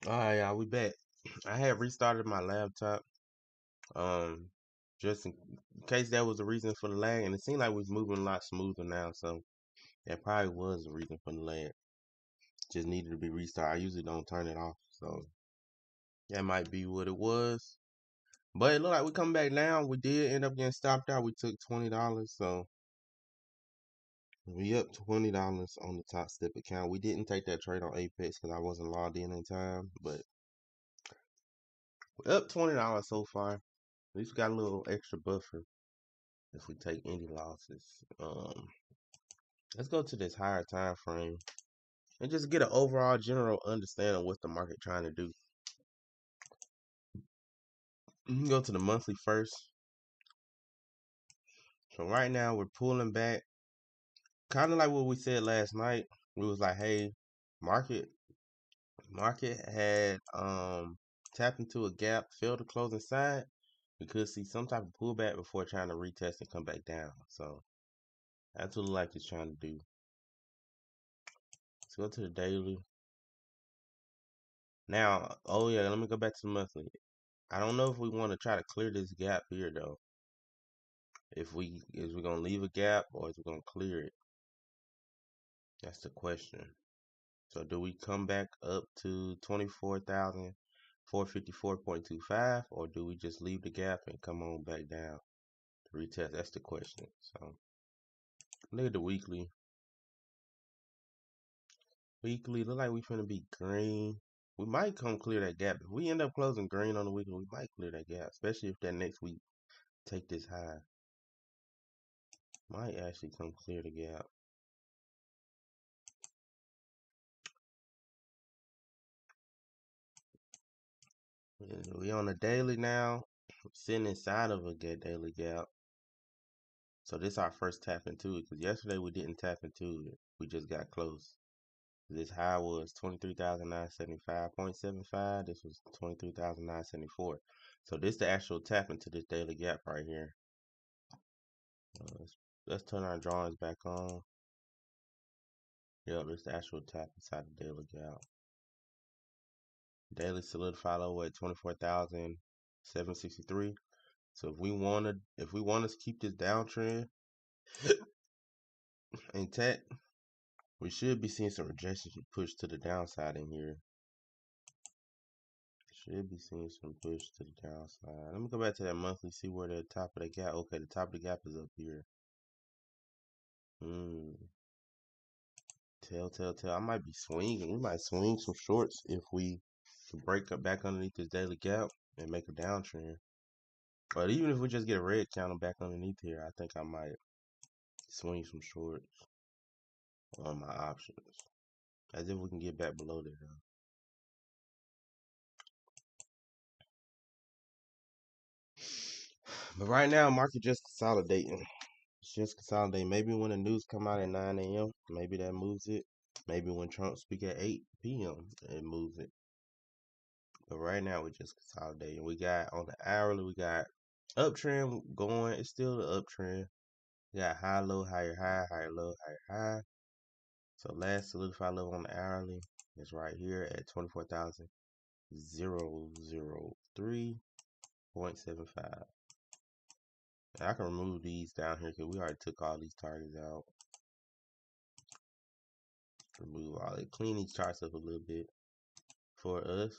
Alright, y'all, we back. I had restarted my laptop, um, just in case that was the reason for the lag, and it seemed like we was moving a lot smoother now, so that probably was the reason for the lag. Just needed to be restarted. I usually don't turn it off, so that might be what it was. But it looked like we come back down. We did end up getting stopped out. We took $20, so we up $20 on the top step account. We didn't take that trade on Apex because I wasn't logged in time, but we're up $20 so far. At least we got a little extra buffer if we take any losses. Let's go to this higher time frame and just get an overall general understanding of what the market trying to do. You can go to the monthly first. So right now we're pulling back, kind of like what we said last night. We was like, hey, market had tapped into a gap, failed to close inside. We could see some type of pullback before trying to retest and come back down. So that's what it like it's trying to do. Let's go to the daily. Now, oh yeah, let me go back to the monthly. I don't know if we want to try to clear this gap here though. If we is we gonna leave a gap or is we gonna clear it? That's the question. So do we come back up to 24,454.25 or do we just leave the gap and come on back down to retest? That's the question. So look at the weekly. Weekly look like we finna be green. We might come clear that gap. If we end up closing green on the weekly, we might clear that gap, especially if that next week take this high. Might actually come clear the gap. We on a daily now, sitting inside of a good daily gap. So this our first tap into it, because yesterday we didn't tap into it. We just got close. This high was 23,975.75. This was 23,974. So this the actual tap into this daily gap right here. Let's turn our drawings back on. Yeah, this the actual tap inside the daily gap. Daily solidify low at 24,763. So if we want to keep this downtrend intact, we should be seeing some rejection push to the downside in here. Should be seeing some push to the downside. Let me go back to that monthly, see where the top of the gap. Okay, the top of the gap is up here. Tell. I might be swinging. We might swing some shorts if we break up back underneath this daily gap and make a downtrend. But even if we just get a red candle back underneath here, I think I might swing some shorts on my options. As if we can get back below there. But right now, market just consolidating. It's just consolidating. Maybe when the news come out at 9 a.m., maybe that moves it. Maybe when Trump speak at 8 p.m., it moves it. But right now, we're just consolidating. We got on the hourly, we got uptrend going. It's still the uptrend. We got high, low, higher, higher, low, higher, high. So last solidified level on the hourly is right here at 24,003.75. And I can remove these down here because we already took all these targets out. Remove all it. Clean these charts up a little bit for us.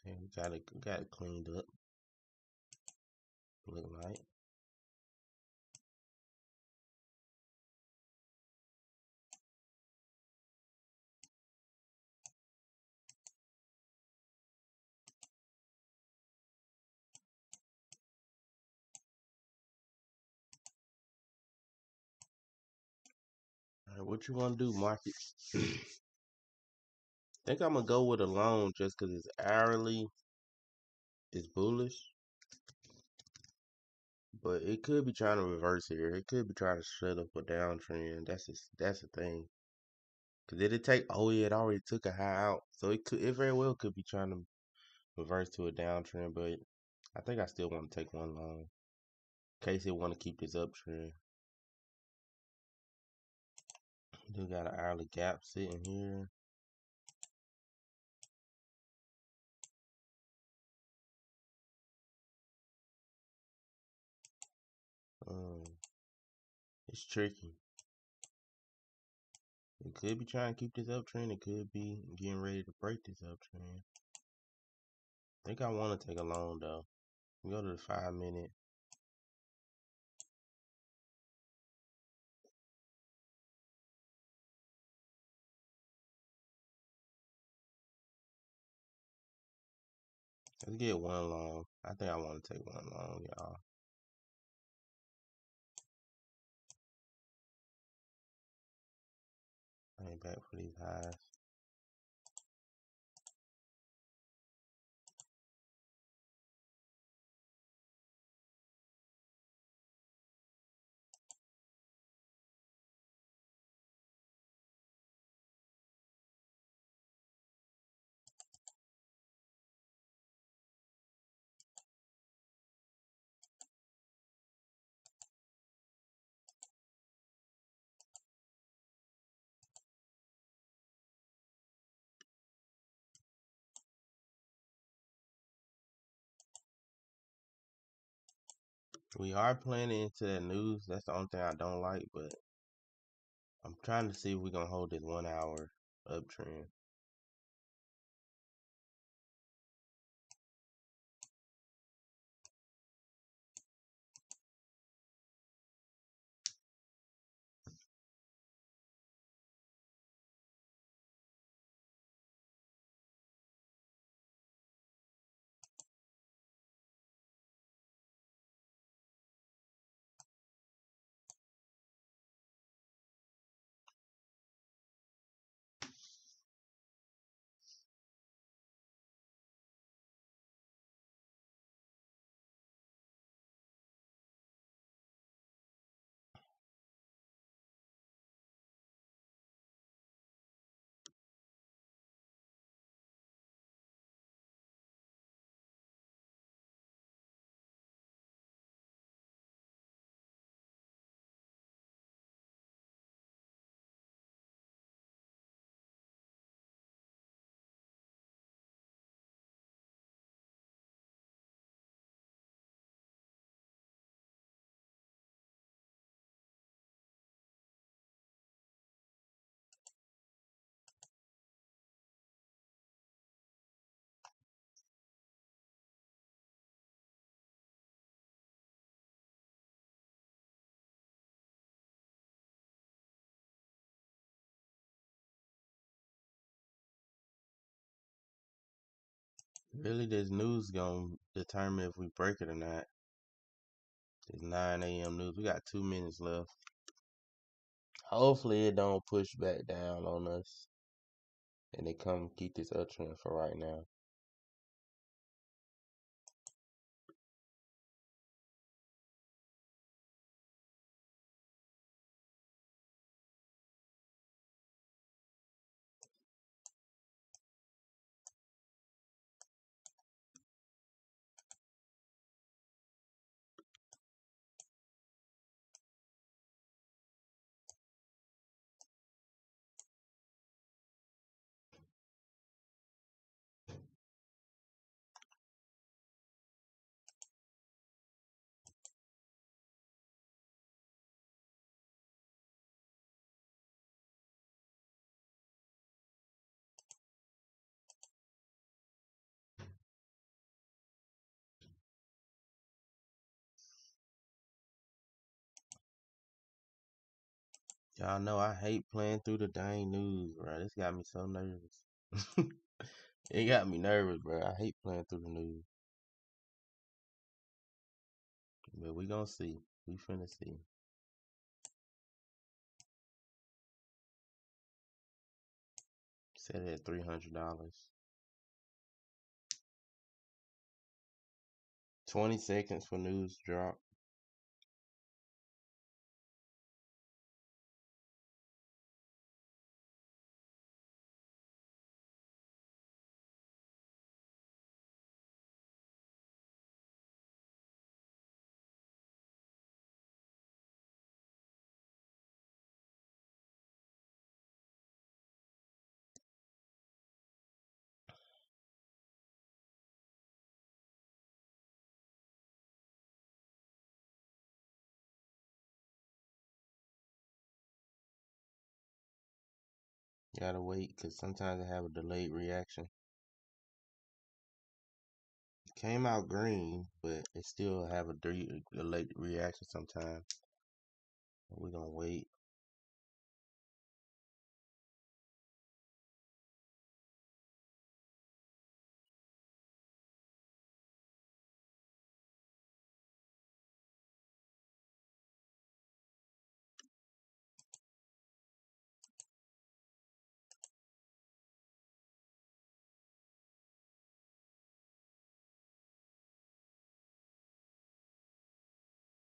And we got it cleaned up. Look like. All right, what you want to do, market? Think I'm gonna go with a long just because it's hourly. It's bullish, But it could be trying to reverse here. It could be trying to shut up a downtrend. That's the thing. Cause did it take? Oh yeah, it already took a high out, so it very well could be trying to reverse to a downtrend. But I think I still want to take one long in case it want to keep this uptrend. Do got an hourly gap sitting here. Um, it's tricky. It could be trying to keep this uptrend. It could be getting ready to break this uptrend. I think I want to take a long though. Go to the 5 minute. Let's get one long. I think I want to take one long, y'all. I ain't back for these highs. We are planning into that news. That's the only thing I don't like, but I'm trying to see if we're gonna hold this 1 hour uptrend. Really, this news gonna determine if we break it or not. It's 9 a.m. news. We got 2 minutes left. Hopefully, it don't push back down on us, and it come keep this uptrend for right now. Y'all know I hate playing through the dang news, bro. This got me so nervous. It got me nervous, bro. I hate playing through the news. But we gonna see. We finna see. Set it at $300. 20 seconds for news drop. Gotta wait because sometimes they have a delayed reaction. It came out green, but it still have a delayed reaction sometimes. We're gonna wait.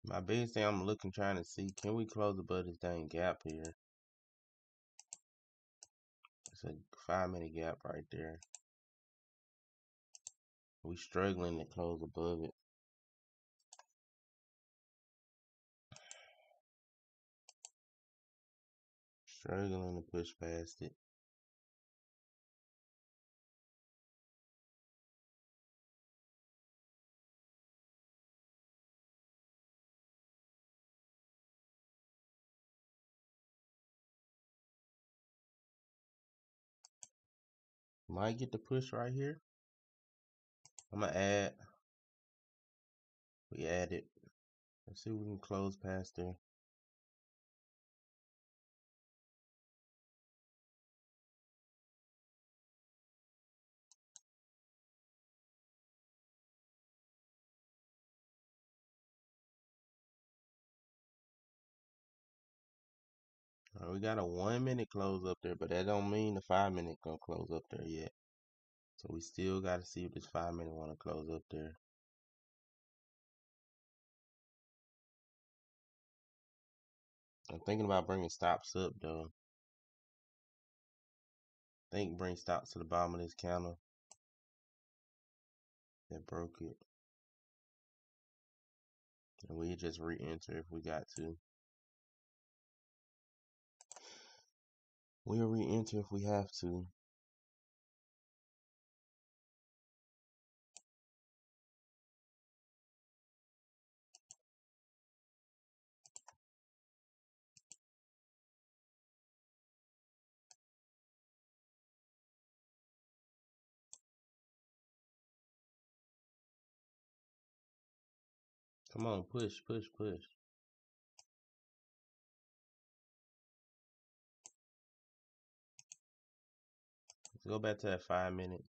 My biggest thing I'm looking, trying to see, can we close above this dang gap here? It's a 5-minute gap right there. We struggling to close above it. Struggling to push past it. Might get the push right here. I'm gonna add. We added. Let's see if we can close past there. We got a 1-minute close up there, but that don't mean the 5-minute gonna close up there yet. So we still gotta see if this 5-minute wanna close up there. I'm thinking about bringing stops up though. Think bring stops to the bottom of this counter. That broke it. And we just re-enter if we got to. We'll re-enter if we have to. Come on, push, push, push. Let's go back to that 5-minute.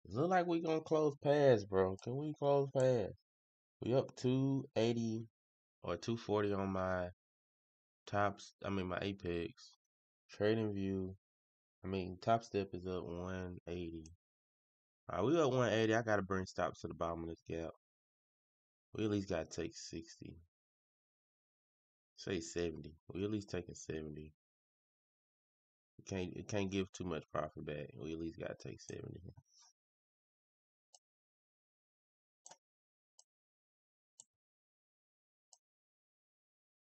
It look like we gonna close past, bro. Can we close past? We up 280 or 240 on my tops. I mean my apex. Trading view. I mean top step is up 180. Alright, we up 180. I gotta bring stops to the bottom of this gap. We at least gotta take 60. Say 70. We at least taking 70. It can't give too much profit back. We at least gotta take 70.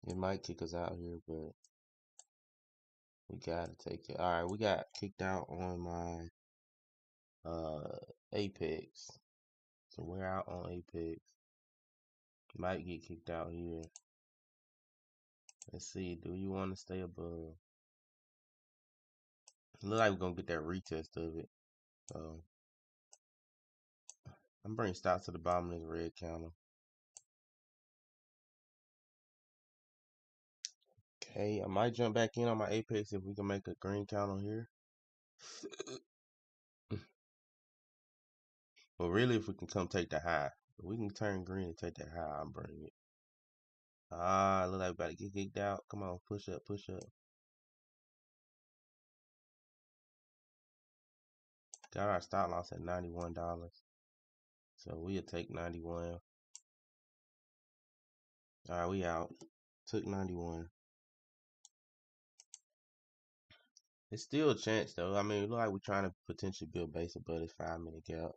It might kick us out here, but we gotta take it. Alright, we got kicked out on my Apex. So we're out on Apex. Might get kicked out here. Let's see. Do you want to stay above? Look like we're gonna get that retest of it. So I'm bringing stops to the bottom of this red counter. Okay, I might jump back in on my Apex if we can make a green counter here. But really, if we can come take the high, if we can turn green and take that high, I'll bring it. Ah, look like we about to get kicked out. Come on, push up, push up. Got our stop loss at $91. So we'll take 91. Alright, we out. Took 91. It's still a chance though. I mean, it look like we're trying to potentially build base above this 5-minute gap.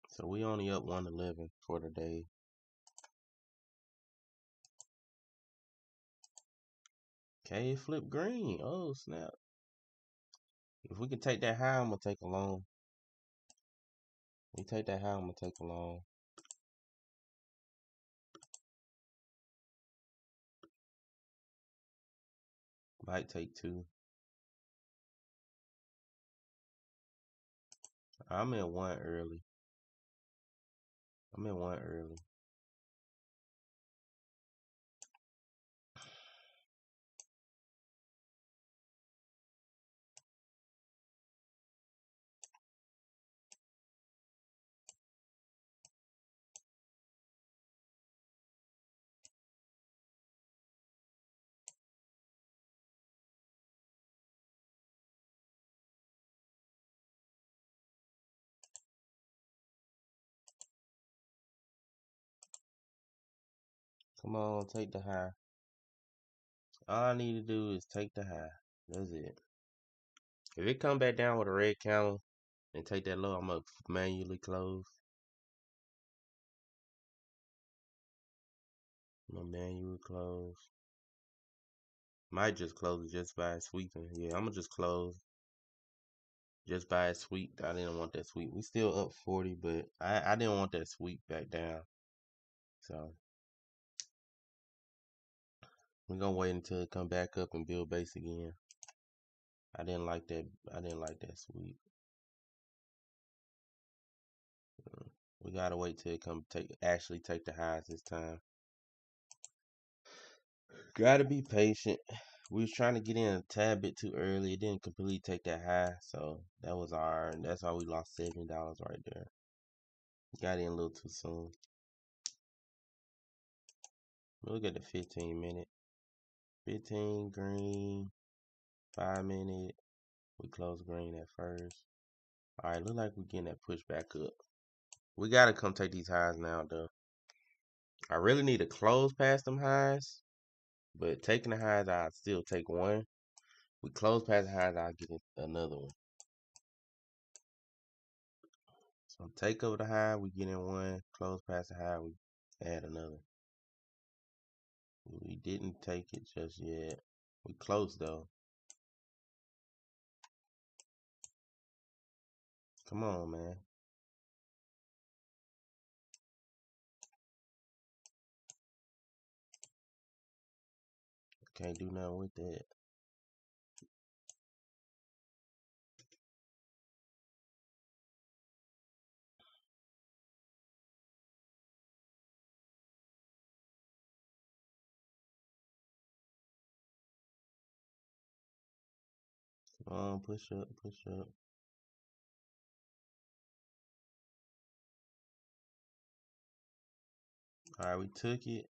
So we only up 111 for the day. Okay, it flipped green. Oh snap. If we can take that high, I'm gonna take a long. We take that high, I'm gonna take a long. Might take 2. I'm in one early. I'm in one early. Come on, take the high. All I need to do is take the high. That's it. If it come back down with a red candle and take that low, I'm gonna manually close. I'm gonna manually close. Might just close it just by sweeping. Yeah, I'm gonna just close just by a sweep. I didn't want that sweep. We still up 40, but I didn't want that sweep back down. So we're gonna wait until it come back up and build base again. I didn't like that. I didn't like that sweep. We gotta wait till it come actually take the highs this time. Gotta be patient. We was trying to get in a tad bit too early. It didn't completely take that high, so that's why we lost $70 right there. Got in a little too soon. Look at the 15 minute. 15 green, 5 minute. We close green at first. Alright, look like we're getting that push back up. We gotta come take these highs now though. I really need to close past them highs, but taking the highs, I'll still take one. We close past the highs, I'll get another one. So take over the high, we get in one. Close past the high, we add another. We didn't take it just yet. We close though. Come on, man. Can't do nothing with that. Come on, push up, push up. Alright, we took it.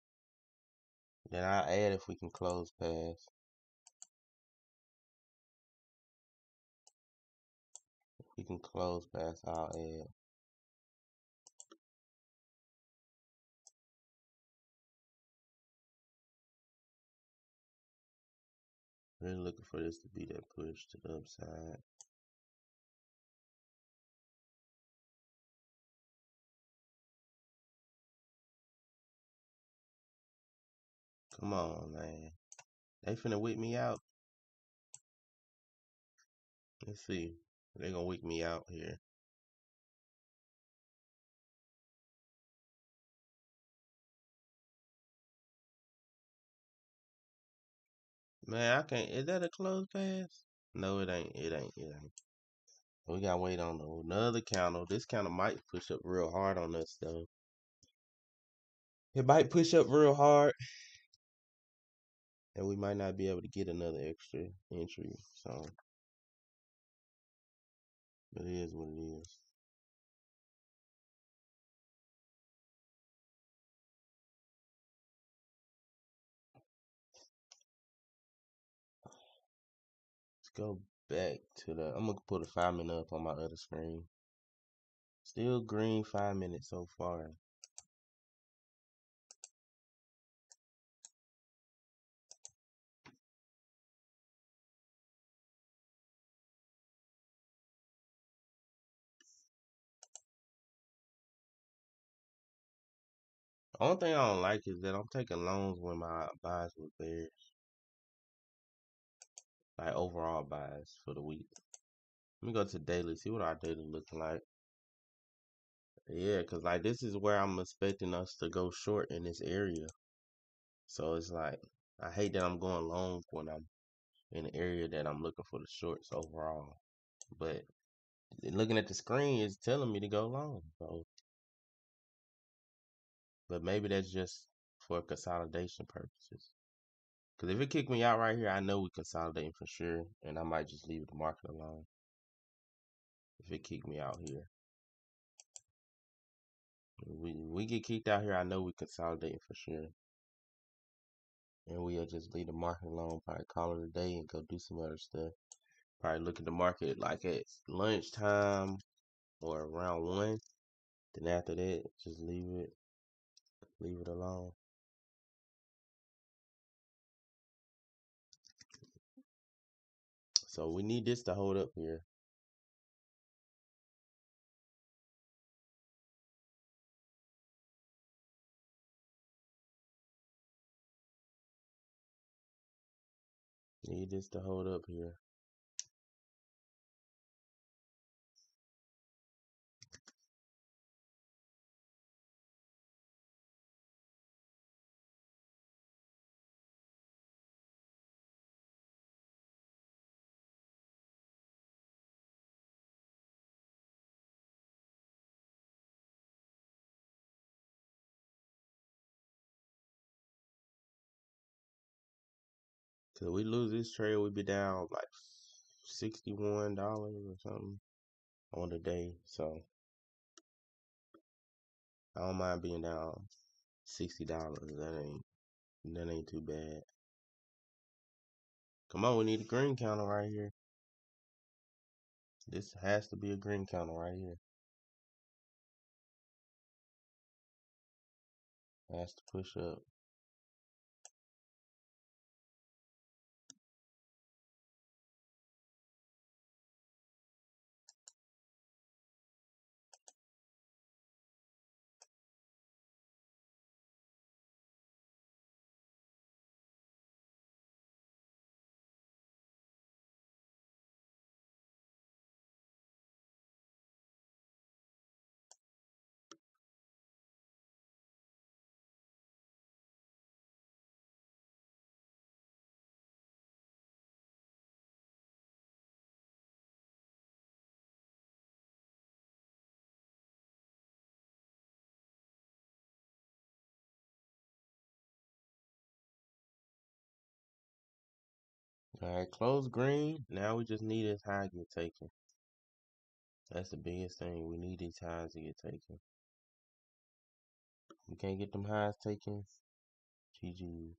Then I'll add if we can close past. If we can close past, I'll add. Really looking for this to be that push to the upside. Come on, man. They finna wick me out. Let's see. They gonna wick me out here. Man, I can't. Is that a close pass? No, it ain't. It ain't. It ain't. We gotta wait on another counter. This counter might push up real hard on us, though. It might push up real hard, and we might not be able to get another extra entry. So, it is what it is. Let's go back to the. I'm gonna put a 5 minute up on my other screen. Still green 5 minutes so far. Only thing I don't like is that I'm taking loans when my buys were bears. Like overall buys for the week. Let me go to daily, see what our daily looking like. Yeah, cause like this is where I'm expecting us to go short in this area. So it's like I hate that I'm going long when I'm in the area that I'm looking for the shorts overall. But looking at the screen is telling me to go long. So, but maybe that's just for consolidation purposes. Because if it kicked me out right here, I know we consolidating for sure, and I might just leave the market alone. If it kicked me out here, we get kicked out here, I know we consolidating for sure, and we'll just leave the market alone. Probably call it a day and go do some other stuff. Probably look at the market like at lunchtime or around 1. Then after that, just leave it alone. So we need this to hold up here. Need this to hold up here. Cause we lose this trade, we be down like $61 or something on the day. So I don't mind being down $60. That ain't too bad. Come on, we need a green counter right here. This has to be a green counter right here. Has to push up. Alright, close green. Now we just need this high to get taken. That's the biggest thing. We need these highs to get taken. We can't get them highs taken. GG.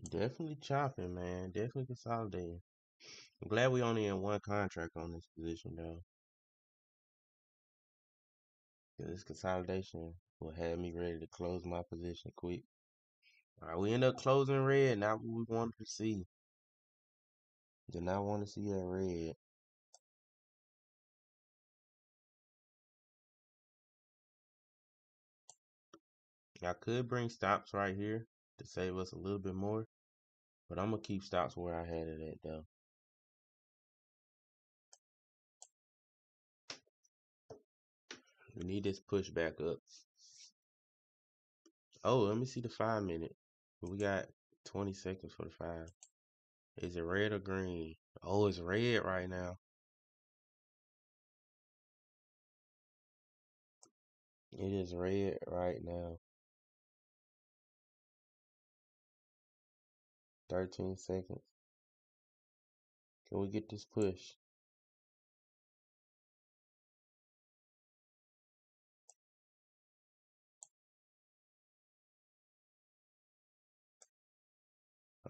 Definitely chopping, man. Definitely consolidating. I'm glad we only in one contract on this position, though. This consolidation will have me ready to close my position quick. Alright, we end up closing red. Not what we wanted to see. Did not want to see that red. I could bring stops right here to save us a little bit more. But I'm going to keep stops where I had it at, though. We need this push back up. Oh, let me see the 5-minute. We got 20 seconds for the 5. Is it red or green? Oh, it's red right now. It is red right now. 13 seconds. Can we get this push?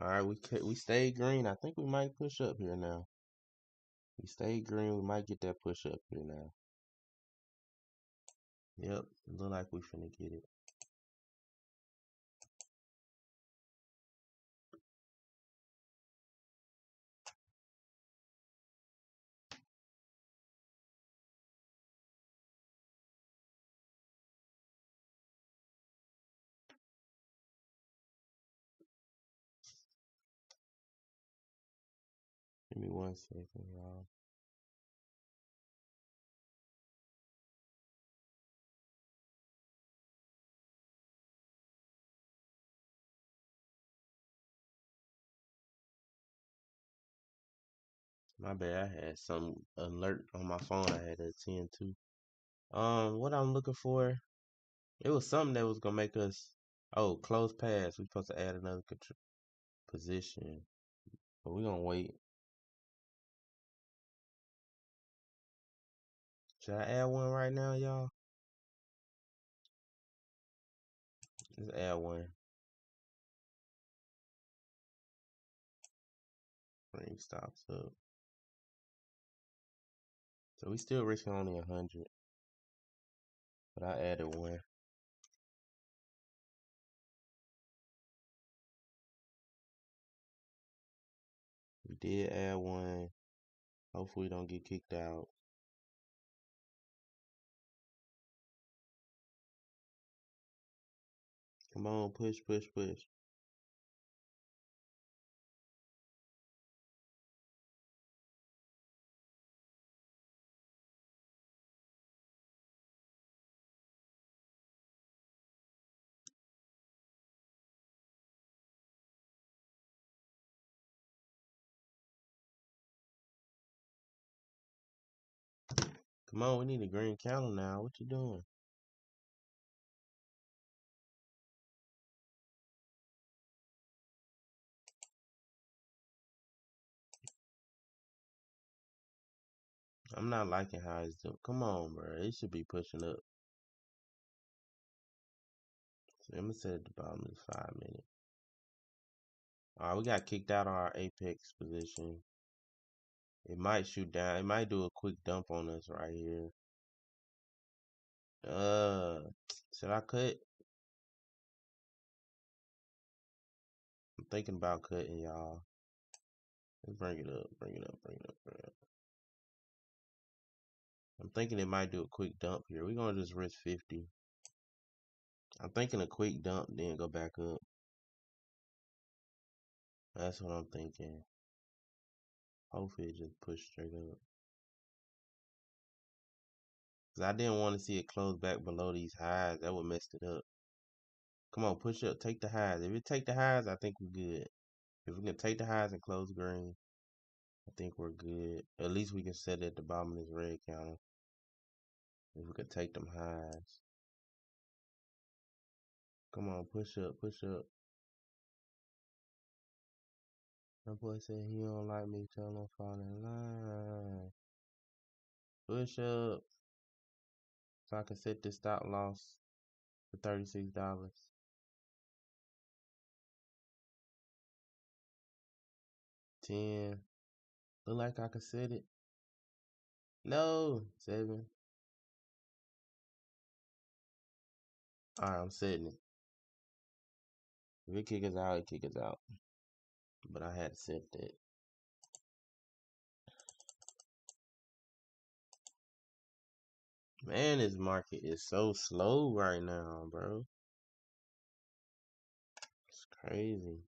All right, we stayed green. I think we might push up here now. We stayed green. We might get that push up here now. Yep, look like we finna get it. Give me 1 second, y'all. My bad, I had some alert on my phone I had to attend to. What I'm looking for, it was something that was gonna make us, oh, close pass. We supposed to add another position, but we gonna wait. Should I add one right now, y'all? Let's add one. Ring stops up. So we still risking only 100, but I added one. We did add one. Hopefully we don't get kicked out. Come on, push, push, push. Come on, we need a green candle now. What you doing? I'm not liking how it's doing. Come on, bro. It should be pushing up. So I'm gonna set at the bottom of 5 minutes. Alright, we got kicked out of our apex position. It might shoot down. It might do a quick dump on us right here. Should I cut? I'm thinking about cutting, y'all. Let's bring it up, bring it up, bring it up, bring it up. I'm thinking it might do a quick dump here. We're gonna just risk 50. I'm thinking a quick dump, then go back up. That's what I'm thinking. Hopefully it just push straight up. Cause I didn't want to see it close back below these highs. That would mess it up. Come on, push up. Take the highs. If it take the highs, I think we're good. If we can take the highs and close green, I think we're good. At least we can set it at the bottom of this red counter. If we could take them highs. Come on, push up, push up. My boy said he don't like me, tell him fall in line. Push up. So I can set this stop loss for $36. 10. Look like I can set it. No. 7. Alright, I'm setting it. If it kick us out, it kick us out. But I had to set that. Man, this market is so slow right now, bro. It's crazy.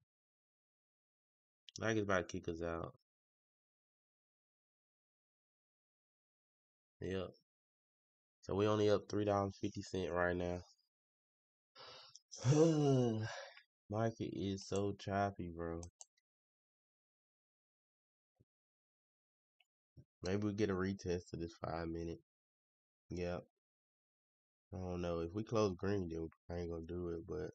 Like it's about to kick us out. Yep. So we only up $3.50 right now. Market is so choppy, bro. Maybe we get a retest of this 5 minute. Yep. I don't know. If we close green, then I ain't gonna do it, but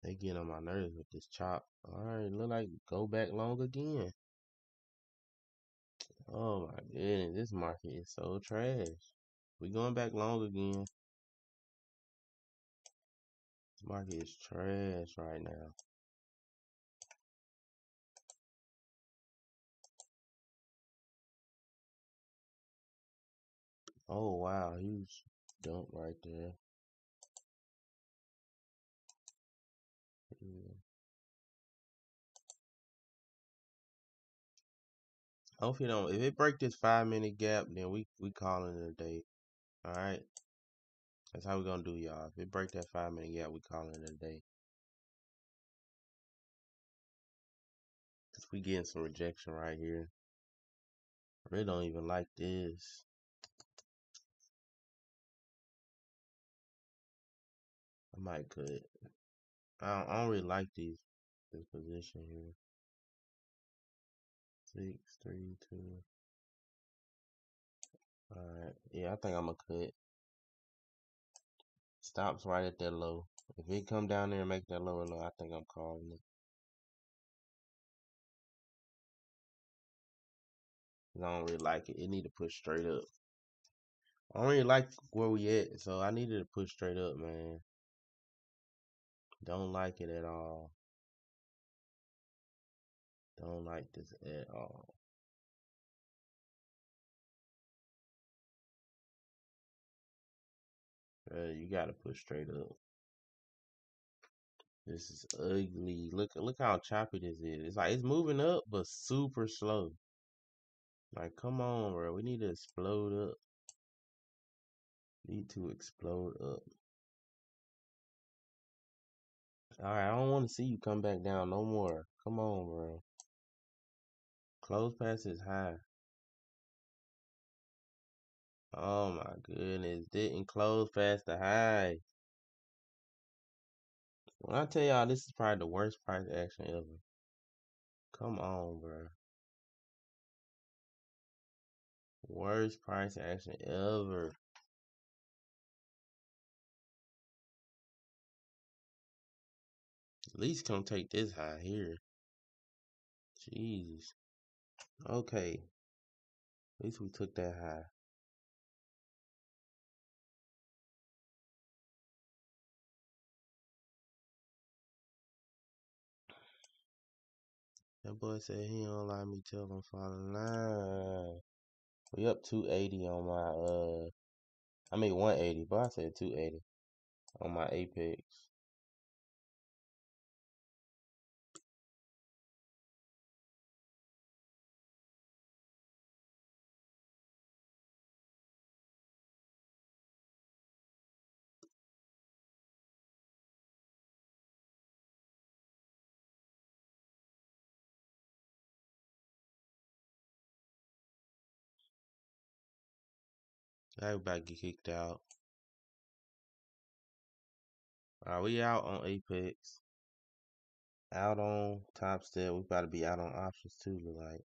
they get on my nerves with this chop. Alright, look like go back long again. Oh my goodness, this market is so trash. We going back long again. This market is trash right now. Oh wow, huge dump right there. Yeah. Hopefully don't. If it break this 5 minute gap, then we calling it a day. All right, that's how we gonna do, y'all. If it break that 5 minute gap, we calling it a day. We getting some rejection right here. I really don't even like this. I might cut. I don't really like this position here. 6, 3, 2. Alright. Yeah, I think I'm gonna cut. Stops right at that low. If it come down there and make that lower low, I think I'm calling it. I don't really like it. It need to push straight up. I don't really like where we at, so I needed to push straight up, man. Don't like it at all. Don't like this at all. You gotta push straight up. This is ugly. Look how choppy this is. It's like it's moving up, but super slow. Like, come on, bro. We need to explode up. Need to explode up. Alright, I don't want to see you come back down no more. Come on, bro. Close pass is high. Oh my goodness. Didn't close past the high. When I tell y'all this is probably the worst price action ever. Come on, bro. Worst price action ever. At least come take this high here. Jeez. Okay. At least we took that high. That boy said he don't like me tell him fall in line. We up 280 on my I mean 180, but I said 280 on my Apex. Everybody get kicked out. Alright, we out on Apex. Out on Top Step. We about to be out on options too, look like.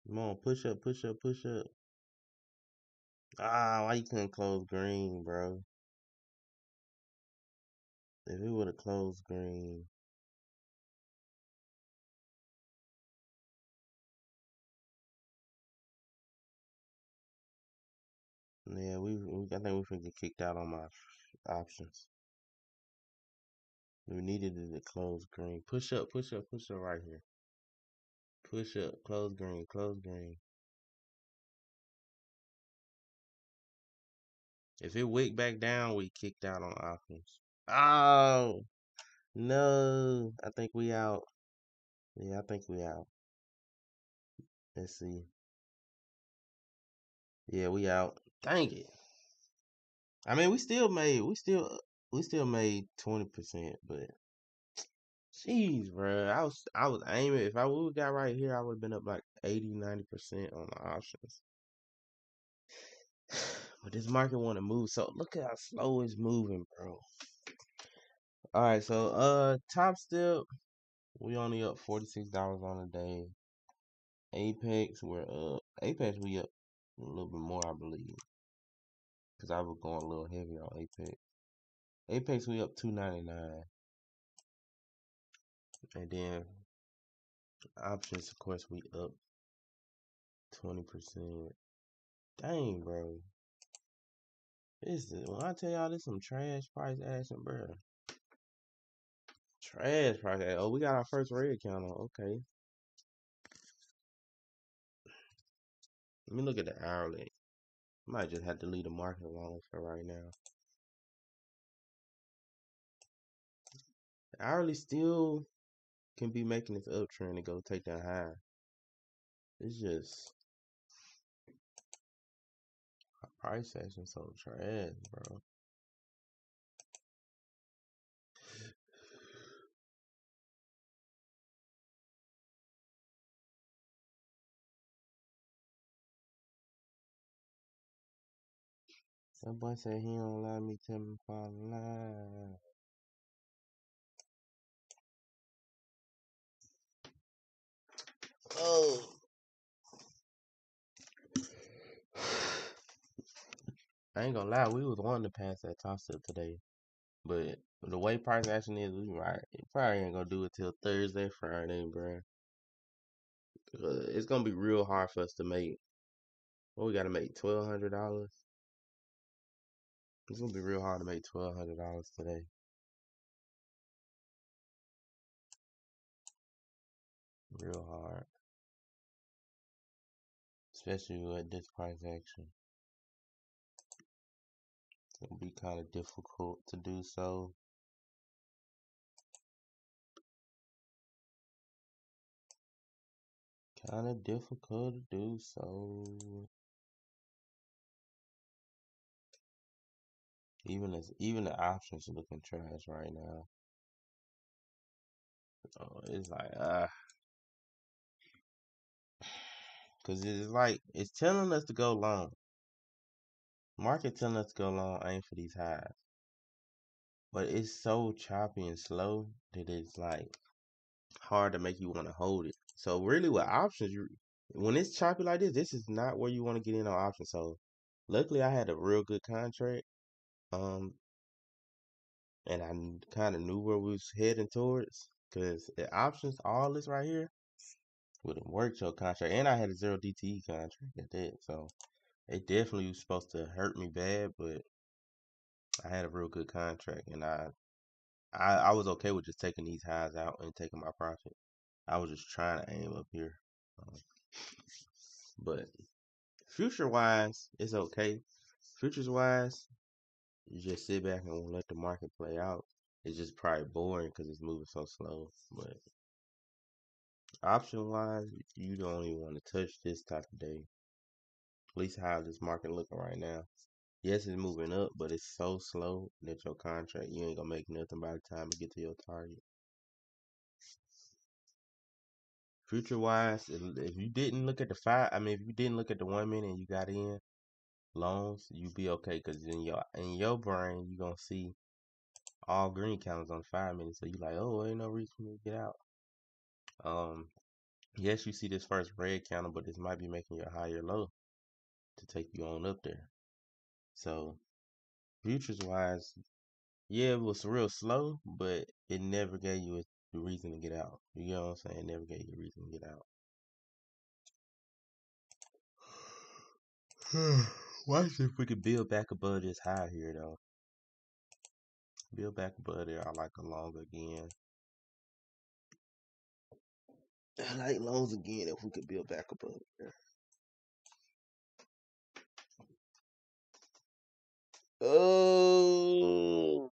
Come on, push up, push up, push up. Ah, why you couldn't close green, bro? If it would have closed green. Yeah, I think we finna get kicked out on my options. We needed it to close green. Push up, push up, push up right here. Push up, close green, close green. If it wick back down, we kicked out on offense. Oh no. I think we out. Yeah, I think we out. Let's see. Yeah, we out. Dang it. I mean we still made 20%, but jeez, bro. I was aiming. If I would have got right here, I would have been up like 80-90% on the options. But this market want to move, so look at how slow it's moving, bro. All right, so Top Step, we only up $46 on the day. Apex, we're up. Apex, we up a little bit more, I believe, because I was going a little heavy on Apex. Apex, we up $2.99, and then options, of course, we up 20%. Dang, bro. When I tell y'all this some trash price action, bro. Trash price action. Oh, we got our first red counter. Okay. Let me look at the hourly. Might just have to leave the market alone for right now. The hourly still can be making its uptrend to go take that high. It's just price action so trash, bro. That boy said he don't let me tell him fall in line. Oh. I ain't gonna lie, we was wanting to pass that toss up today. But the way price action is, we right. It probably ain't gonna do it till Thursday, Friday, bro. It's gonna be real hard for us to make. Well, we gotta make $1,200. It's gonna be real hard to make $1,200 today. Real hard, especially with this price action. It'll be kind of difficult to do so. Kind of difficult to do so. Even the options are looking trash right now. It's like cause it's like it's telling us to go long. Market telling us to go long, aim for these highs, but it's so choppy and slow that it's like hard to make you want to hold it. So really, with options, when it's choppy like this is not where you want to get in on options. So luckily, I had a real good contract, um, and I kind of knew where we was heading towards. Cause the options, all this right here, would have worked your contract, and I had a zero DTE contract at that. So it definitely was supposed to hurt me bad, but I had a real good contract, and I was okay with just taking these highs out and taking my profit. I was just trying to aim up here. Um, but future wise, it's okay. Futures wise, you just sit back and let the market play out. It's just probably boring because it's moving so slow. But option wise, you don't even want to touch this type of day. At least how this market looking right now. Yes, it's moving up, but it's so slow that your contract, you ain't gonna make nothing by the time you get to your target. Future wise, if you didn't look at the if you didn't look at the 1 minute and you got in loans, you be okay because in your brain you gonna see all green counters on 5 minutes, so you like, oh, ain't no reason for me to get out. Um, yes, you see this first red counter, but this might be making you a higher low to take you on up there. So futures wise, yeah, it was real slow, but it never gave you a reason to get out. You know what I'm saying? It never gave you a reason to get out. Watch if we could build back above this high here, though. Build back above there. I like a long again. I like loans again if we could build back above there. Oh,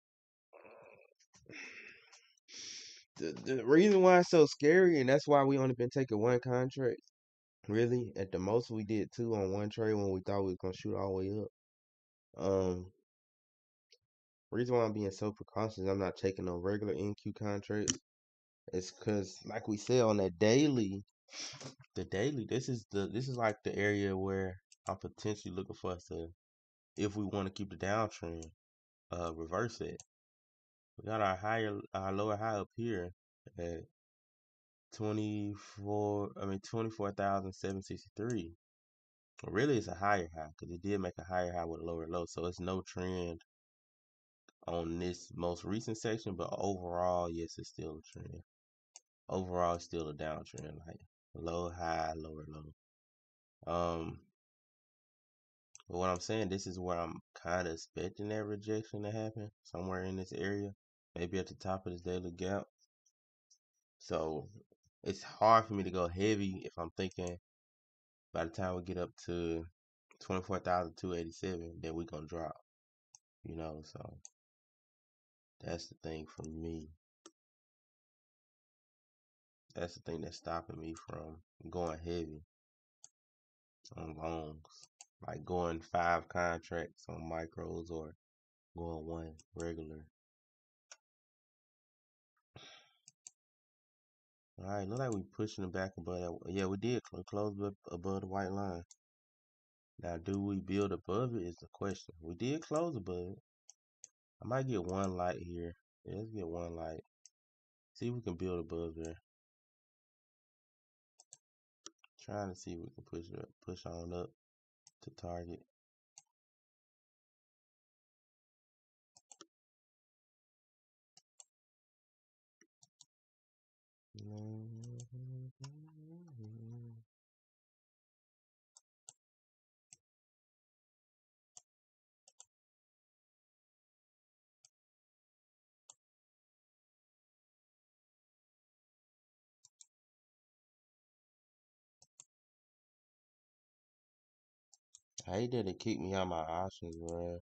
the reason why it's so scary, and that's why we only been taking one contract. Really, at the most we did two on one trade when we thought we was gonna shoot all the way up. Um, reason why I'm being so precautious, I'm not taking no regular NQ contracts. It's because, like we said on that daily, the daily, this is like the area where I'm potentially looking for us to, if we want to keep the downtrend, reverse it. We got our lower high up here at 24,763. Really, it's a higher high because it did make a higher high with a lower low. So it's no trend on this most recent section, but overall, yes, it's still a trend. Overall, it's still a downtrend, like low, high, lower, low. But what I'm saying, this is where I'm kind of expecting that rejection to happen, somewhere in this area, maybe at the top of this daily gap. So it's hard for me to go heavy if I'm thinking By the time we get up to 24,287, then we gonna drop. You know, so that's the thing for me. That's the thing that's stopping me from going heavy on longs. Like going 5 contracts on micros or going 1 regular. Alright, look like we pushing it back above that. Yeah, we did close above the white line. Now, do we build above it is the question. We did close above it. I might get 1 light here. Yeah, let's get 1 light. See if we can build above there. Trying to see if we can push on up to target. I hate that it kicked me out my options, bro.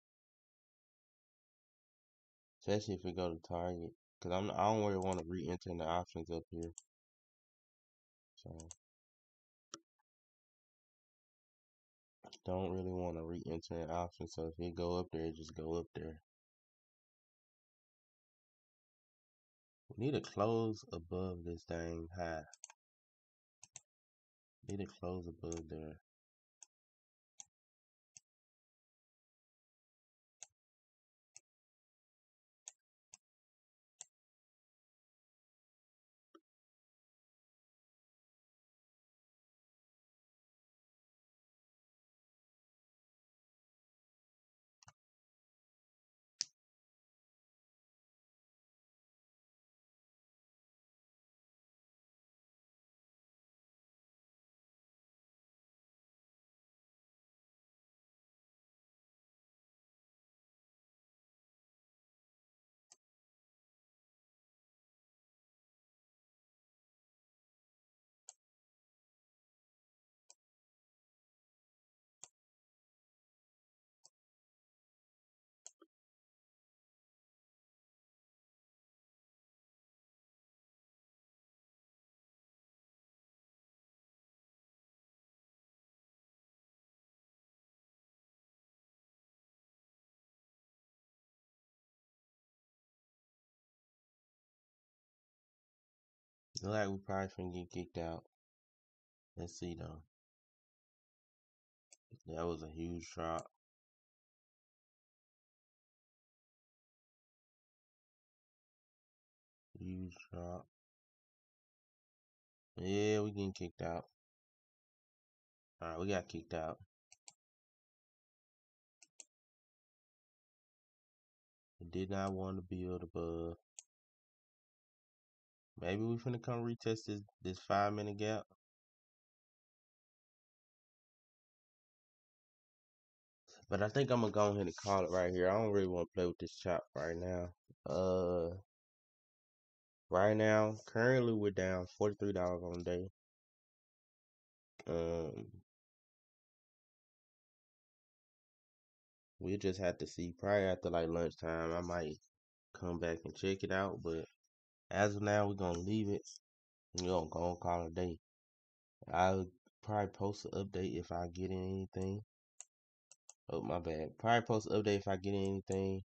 Especially if we go to target. Cause I don't really want to re-enter the options up here. So don't really want to re-enter an option. So if it go up there, just go up there. We need to close above this thing high. Need to close above there. Look like we probably finna get kicked out. Let's see though. That was a huge drop. Huge drop. Yeah, we getting kicked out. Alright, we got kicked out. We did not want to build above. Maybe we finna come retest this 5-minute gap. But I think I'm gonna go ahead and call it right here. I don't really want to play with this chop right now. Right now, currently we're down $43 on the day. We just have to see. Probably after like lunchtime, I might come back and check it out. But as of now, we're gonna leave it. We're gonna go and call it a day. I'll probably post an update if I get in anything. Oh, my bad. Probably post an update if I get in anything.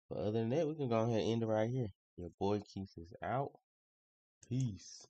But other than that, we can go ahead and end it right here. Your boy Keith is out. Peace.